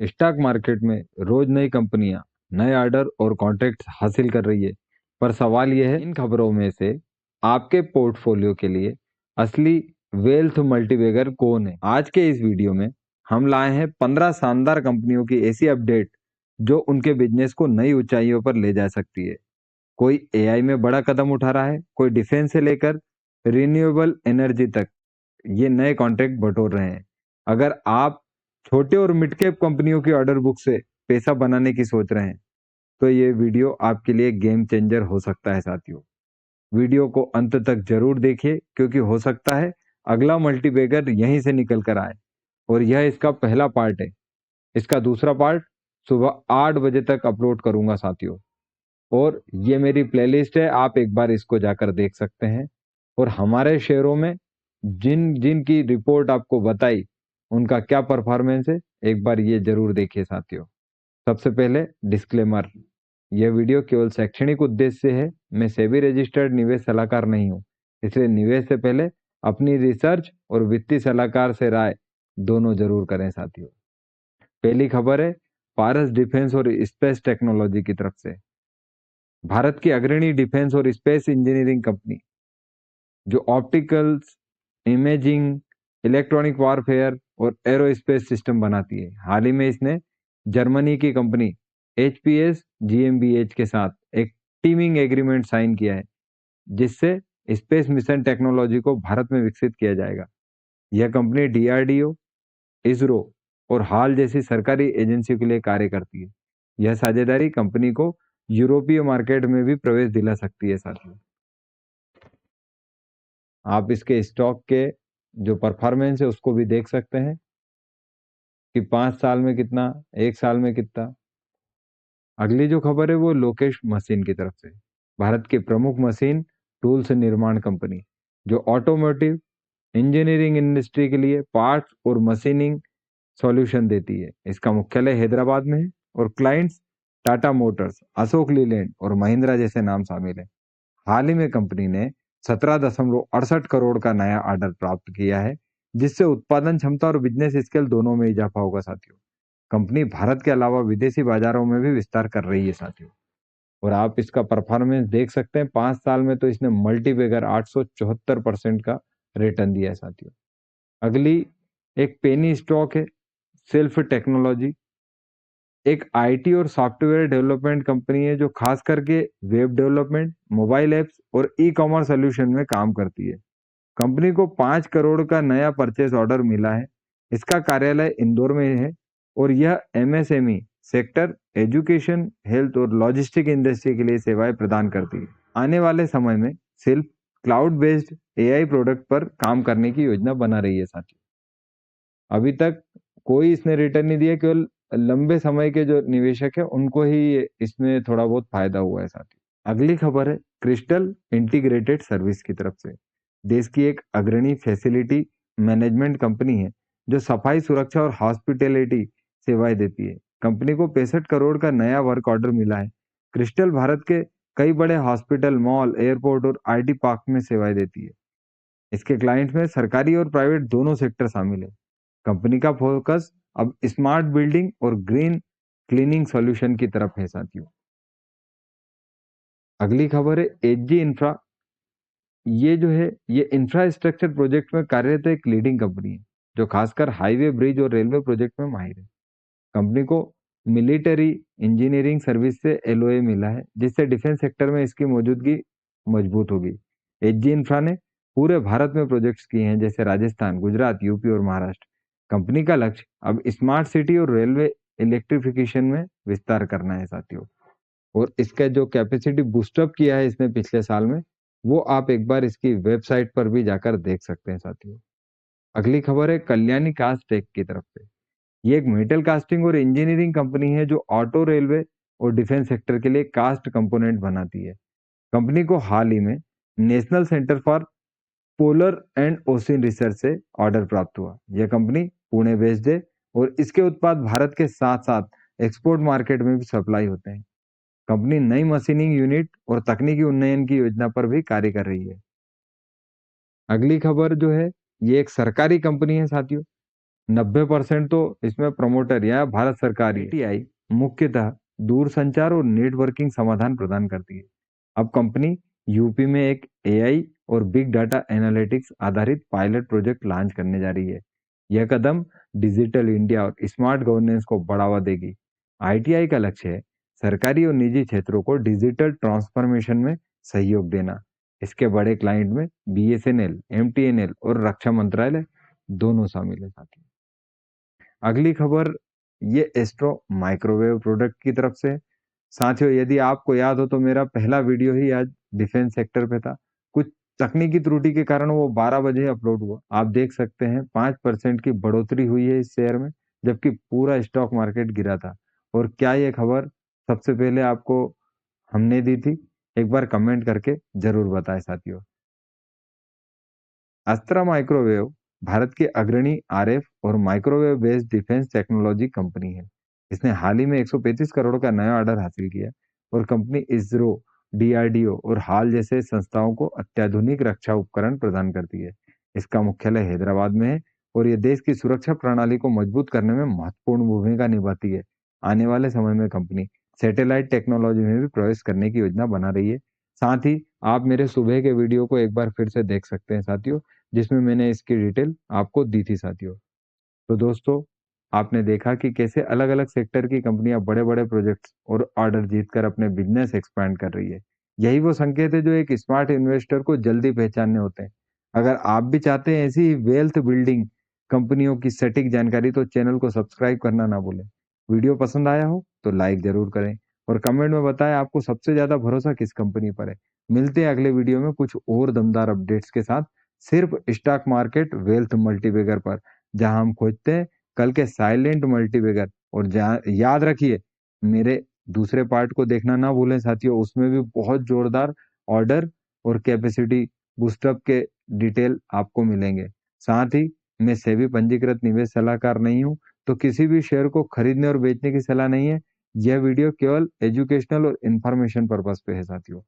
Stock market में रोज नई कंपनियां नए ऑर्डर और कॉन्ट्रैक्ट हासिल कर रही है। पर सवाल यह है, इन खबरों में से आपके पोर्टफोलियो के लिए असली वेल्थ मल्टीबैगर कौन है? आज के इस वीडियो में हम लाए हैं 15 शानदार कंपनियों की ऐसी अपडेट जो उनके बिजनेस को नई ऊंचाइयों पर ले जा सकती है। कोई एआई में बड़ा कदम उठा रहा है, कोई डिफेंस से लेकर रिन्यूएबल एनर्जी तक ये नए कॉन्ट्रैक्ट बटोर रहे हैं। अगर आप छोटे और मिड कैप कंपनियों की ऑर्डर बुक से पैसा बनाने की सोच रहे हैं तो ये वीडियो आपके लिए गेम चेंजर हो सकता है साथियों। वीडियो को अंत तक जरूर देखिए क्योंकि हो सकता है अगला मल्टीबैगर यहीं से निकल कर आए। और यह इसका पहला पार्ट है। इसका दूसरा पार्ट सुबह 8 बजे तक अपलोड करूंगा साथियों। और ये मेरी प्लेलिस्ट है, आप एक बार इसको जाकर देख सकते हैं। और हमारे शेयरों में जिन जिन की रिपोर्ट आपको बताई उनका क्या परफॉर्मेंस है, एक बार ये जरूर देखिए साथियों। सबसे पहले डिस्क्लेमर, यह वीडियो केवल शैक्षणिक उद्देश्य से है। मैं सेबी रजिस्टर्ड निवेश सलाहकार नहीं हूँ, इसलिए निवेश से पहले अपनी रिसर्च और वित्तीय सलाहकार से राय दोनों जरूर करें साथियों। पहली खबर है पारस डिफेंस और स्पेस टेक्नोलॉजी की तरफ से। भारत की अग्रणी डिफेंस और स्पेस इंजीनियरिंग कंपनी जो ऑप्टिकल्स, इमेजिंग, इलेक्ट्रॉनिक वारफेयर और एरोस्पेस सिस्टम बनाती है। हाल ही में इसने जर्मनी की कंपनी HPS GmbH के साथ एक टीमिंग एग्रीमेंट साइन किया है जिससे स्पेस मिशन टेक्नोलॉजी को भारत में विकसित किया जाएगा। यह कंपनी DRDO, इसरो और हाल जैसी सरकारी एजेंसियों के लिए कार्य करती है। यह साझेदारी कंपनी को यूरोपीय मार्केट में भी प्रवेश दिला सकती है साथियों। आप इसके स्टॉक के जो परफॉर्मेंस है उसको भी देख सकते हैं कि 5 साल में कितना, 1 साल में कितना। अगली जो खबर है वो लोकेश मशीन की तरफ से। भारत की प्रमुख मशीन टूल्स निर्माण कंपनी जो ऑटोमोटिव इंजीनियरिंग इंडस्ट्री के लिए पार्ट्स और मशीनिंग सॉल्यूशन देती है। इसका मुख्यालय हैदराबाद में है और क्लाइंट्स टाटा मोटर्स, अशोक लीलैंड और महिंद्रा जैसे नाम शामिल है। हाल ही में कंपनी ने 17.68 करोड़ का नया ऑर्डर प्राप्त किया है जिससे उत्पादन क्षमता और बिजनेस स्केल दोनों में इजाफा होगा साथियों। कंपनी भारत के अलावा विदेशी बाजारों में भी विस्तार कर रही है साथियों। और आप इसका परफॉर्मेंस देख सकते हैं, 5 साल में तो इसने मल्टीबैगर 874% का रिटर्न दिया है साथियों। अगली एक पेनी स्टॉक है सेल्फ टेक्नोलॉजी। एक IT और सॉफ्टवेयर डेवलपमेंट कंपनी है जो खास करके वेब डेवलपमेंट, मोबाइल एप्स और ई-कॉमर्स सॉल्यूशन में काम करती है। कंपनी को 5 करोड़ का नया परचेस ऑर्डर मिला है। इसका कार्यालय इंदौर में है और यह MSME सेक्टर, एजुकेशन, हेल्थ और लॉजिस्टिक इंडस्ट्री के लिए सेवाएं प्रदान करती है। आने वाले समय में सिर्फ क्लाउड बेस्ड AI प्रोडक्ट पर काम करने की योजना बना रही है साथियों। अभी तक कोई इसने रिटर्न नहीं दिया, केवल लंबे समय के जो निवेशक है उनको ही इसमें थोड़ा बहुत फायदा हुआ है साथियों। अगली खबर है क्रिस्टल इंटीग्रेटेड सर्विस की तरफ से। देश की एक अग्रणी फैसिलिटी मैनेजमेंट कंपनी है जो सफाई, सुरक्षा और हॉस्पिटैलिटी सेवाएं देती है। कंपनी को 65 करोड़ का नया वर्क ऑर्डर मिला है। क्रिस्टल भारत के कई बड़े हॉस्पिटल, मॉल, एयरपोर्ट और IT पार्क में सेवाएं देती है। इसके क्लाइंट में सरकारी और प्राइवेट दोनों सेक्टर शामिल है। कंपनी का फोकस अब स्मार्ट बिल्डिंग और ग्रीन क्लीनिंग सॉल्यूशन की तरफ है साथियों। अगली खबर है HG इंफ्रा। ये जो है ये इंफ्रास्ट्रक्चर प्रोजेक्ट में कार्यरत एक लीडिंग कंपनी है जो खासकर हाईवे, ब्रिज और रेलवे प्रोजेक्ट में माहिर है। कंपनी को मिलिट्री इंजीनियरिंग सर्विस से LOA मिला है जिससे डिफेंस सेक्टर में इसकी मौजूदगी मजबूत होगी। HG इंफ्रा ने पूरे भारत में प्रोजेक्ट्स किए हैं जैसे राजस्थान, गुजरात, यूपी और महाराष्ट्र। कंपनी का लक्ष्य अब स्मार्ट सिटी और रेलवे इलेक्ट्रिफिकेशन में विस्तार करना है साथियों। और इसका जो कैपेसिटी बूस्टअप किया है इसने पिछले साल में, वो आप एक बार इसकी वेबसाइट पर भी जाकर देख सकते हैं साथियों। अगली खबर है कल्याणी कास्ट टेक की तरफ से। ये एक मेटल कास्टिंग और इंजीनियरिंग कंपनी है जो ऑटो, रेलवे और डिफेंस सेक्टर के लिए कास्ट कंपोनेंट बनाती है। कंपनी को हाल ही में national centre for polar and ocean research से ऑर्डर प्राप्त हुआ। यह कंपनी पुणे बेस्ड है और इसके उत्पाद भारत के साथ साथ एक्सपोर्ट मार्केट में भी सप्लाई होते हैं। कंपनी नई मशीनिंग यूनिट और तकनीकी उन्नयन की योजना पर भी कार्य कर रही है। अगली खबर जो है ये एक सरकारी कंपनी है साथियों। 90% तो इसमें प्रमोटर या भारत सरकार ही है। आईटीआई मुख्यतः दूरसंचार और नेटवर्किंग समाधान प्रदान करती है। अब कंपनी यूपी में एक एआई और बिग डाटा एनालिटिक्स आधारित पायलट प्रोजेक्ट लॉन्च करने जा रही है। यह कदम डिजिटल इंडिया और स्मार्ट गवर्नेंस को बढ़ावा देगी। आईटीआई का लक्ष्य है सरकारी और निजी क्षेत्रों को डिजिटल ट्रांसफॉर्मेशन में सहयोग देना। इसके बड़े क्लाइंट में बीएसएनएल, एमटीएनएल और रक्षा मंत्रालय दोनों शामिल है साथियों। अगली खबर ये एस्ट्रो माइक्रोवेव प्रोडक्ट की तरफ से। साथियों, यदि आपको याद हो तो मेरा पहला वीडियो ही आज डिफेंस सेक्टर पे था। कुछ तकनीकी त्रुटि के कारण वो 12 बजे अपलोड हुआ। आप देख सकते हैं 5% की बढ़ोतरी हुई है इस शेयर में, जबकि पूरा स्टॉक मार्केट गिरा था। और क्या ये खबर सबसे पहले आपको हमने दी थी? एक बार कमेंट करके जरूर बताएं साथियों। अस्त्रा माइक्रोवेव भारत की अग्रणी आरएफ और microwave based defence technology company है। इसने हाल ही में 135 करोड़ का नया ऑर्डर हासिल किया और कंपनी इसरो, डीआरडीओ और हाल जैसे संस्थाओं को अत्याधुनिक रक्षा उपकरण प्रदान करती है। इसका मुख्यालय हैदराबाद में है और ये देश की सुरक्षा प्रणाली को मजबूत करने में महत्वपूर्ण भूमिका निभाती है। आने वाले समय में कंपनी सैटेलाइट टेक्नोलॉजी में भी प्रवेश करने की योजना बना रही है। साथ ही आप मेरे सुबह के वीडियो को एक बार फिर से देख सकते हैं साथियों, जिसमें मैंने इसकी डिटेल आपको दी थी साथियों। तो दोस्तों, आपने देखा कि कैसे अलग-अलग सेक्टर की कंपनियां बड़े-बड़े प्रोजेक्ट्स और ऑर्डर जीतकर अपने बिजनेस एक्सपैंड कर रही है। यही वो संकेत है जो एक स्मार्ट इन्वेस्टर को जल्दी पहचानने होते हैं। अगर आप भी चाहते हैं ऐसी वेल्थ बिल्डिंग कंपनियों की सटीक जानकारी, तो चैनल को सब्सक्राइब करना ना भूलें। वीडियो पसंद आया हो तो लाइक जरूर करें और कमेंट में बताएं आपको सबसे ज्यादा भरोसा किस कंपनी पर है। मिलते हैं अगले वीडियो में कुछ और दमदार अपडेट्स के साथ, सिर्फ स्टॉक मार्केट वेल्थ मल्टीबैगर पर, जहां हम खोजते हैं कल के साइलेंट मल्टीबैगर। और जहां याद रखिए, मेरे दूसरे पार्ट को देखना ना भूलें साथियों, उसमें भी बहुत जोरदार ऑर्डर और कैपेसिटी बूस्टअप के डिटेल आपको मिलेंगे। साथ ही मैं सेबी पंजीकृत निवेश सलाहकार नहीं हूं, तो किसी भी शेयर को खरीदने और बेचने की सलाह नहीं है। यह वीडियो केवल एजुकेशनल और इंफॉर्मेशन पर्पस पे है साथियों।